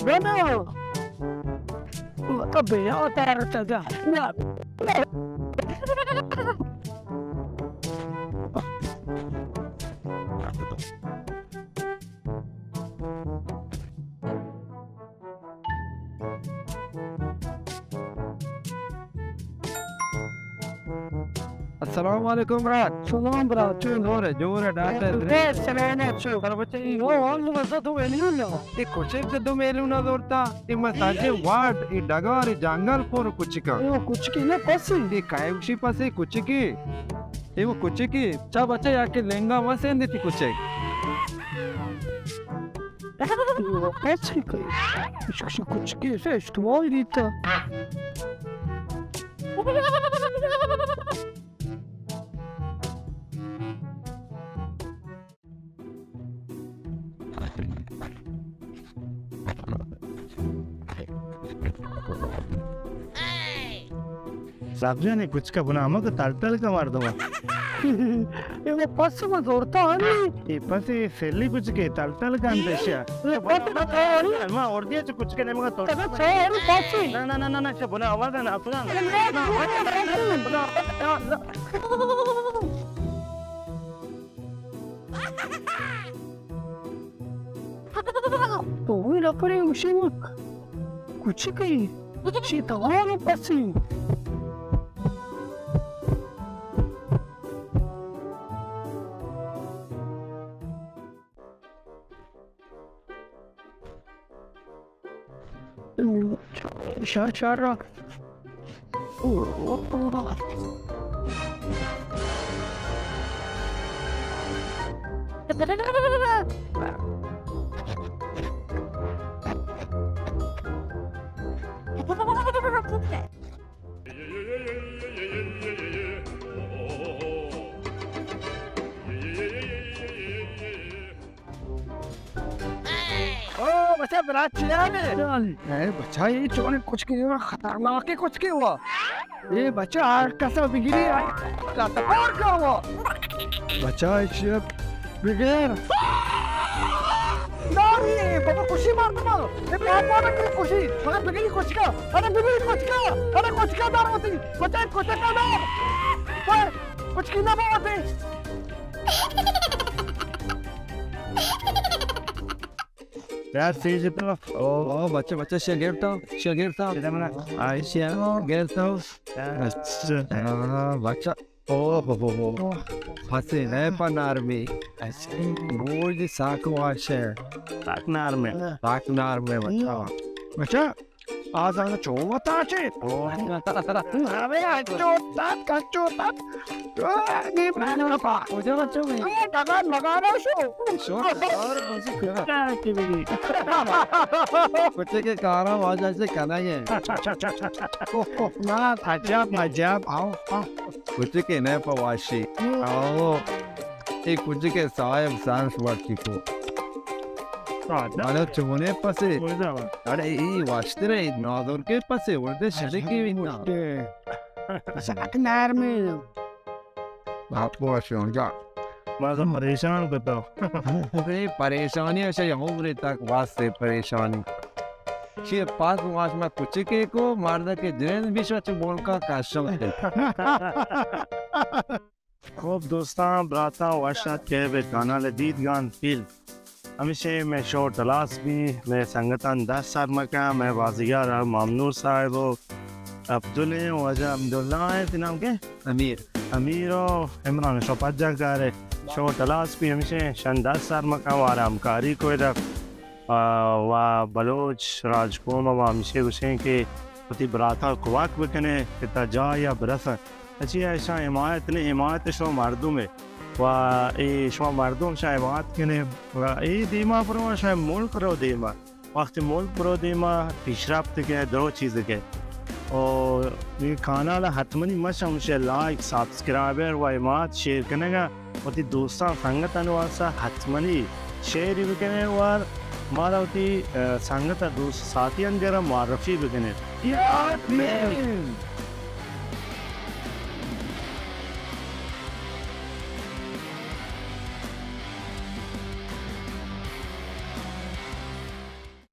Bueno, tapi otak saja. अस्सलामुअलैकुम ब्रात। Salam berat. जोर है doctor. Sebenarnya tu kalau macam ini, orang masa tu ini lah. ये कुछ से दो मेलू ना दौड़ता ये मसाजे वार्ड ये डगार ये जंगल पर कुछ का Oh, कुछ की ना पसी. ये काय उसी पास ये कुछ की ये वो कुछ की चा बच्चा याके लेंगा वैसे नहीं थी कुछ Pasi kau. Kuch ki se istimewa itu. सब्जियां ने कुछ का बना हम तो तल का मार दूंगा ये वो पसी में जोड़ता है नहीं. ये पसी सेली कुछ के तल का अंदेशा ये बात ना करो. मैं और दिया तो कुछ के नहीं मगर तो तब चार पसी. ना क्या बोला आवाज ना अपना तो वही लकड़ी उसी में कुछ की चीतावार पसी. Cara. बच्चा बरात चला है बच्चा ये चोर ने कुछ किया खतरनाक के कुछ किया हुआ ये बच्चा आग का सब बिगड़ी और क्या हुआ बच्चा इसे बिगड़ नहीं बाबा खुशी मार दो ये बाबा की खुशी अरे बिगड़ी कुछ का अरे कुछ का दार होती बच्चा कुछ का दार कुछ की ना होती यार तेज इतना ओ बच्चा शगेरता इधर मना आयशा गेरता बच्चा ओ फसे है पनार में ऐसे बोल साकवाशे ताकनार में बच्चा आज आना चोवता चे अबे चोतात ये मैंने पा मुझे बच्चों में लगाना शो और बच्चे के कारा आवाज ऐसे करना है ना अजब आओ बच्चे के नए पवाशी आओ एक कुछ के सायब सांस वर्ती को अरे चुने पसे अरे ये वास्ते रे नादर के पसे वर्दे शरीर की बिना साथ नार में बाप वाशी उनका मैं तो परेशान करता हूँ अरे परेशानी ऐसे उम्र तक वास्ते परेशानी ये पास वास में कुछ के को मारदा के जैन विश्व से बोल का काशम है खूब दोस्तान ब्राता वाशात के वे गाना ले दीदगान फील हमेशा मैं शोर तलाश भी मैं संगतन 10 साल में क्या मैं बाजीगर मोहम्मदनूर साहब अब्दुल्ले वजह अब्दुल्ला है नाम के अमीर और इमरान शोपजा का रे शोर तलाश भी हमेशा शन 10 साल में क्या वारा हमकारी को इधर वा बलोच राजकोम वा हमेशा उसे के पति ब्राता कुवाक बकने कितना जा या बरसा अच्छी ऐसा हिमायत शो मर्दों में वा ये शो मर्दों शाय बात के ने ये दीमा पर शाय मोल करो दीमा वक्त मोल करो दीमा पिशराफ्त के 2 चीज़ें के और ये खाना ला हतमनी मश हमसे लाइक सब्सक्राइबर व हिमायत शेयर करने का पति दोस्तां संगत अनुवासा हतमनी शेयर भी करने वार मारा होती संगत दोस्त साथियन जरा मारफी भी करने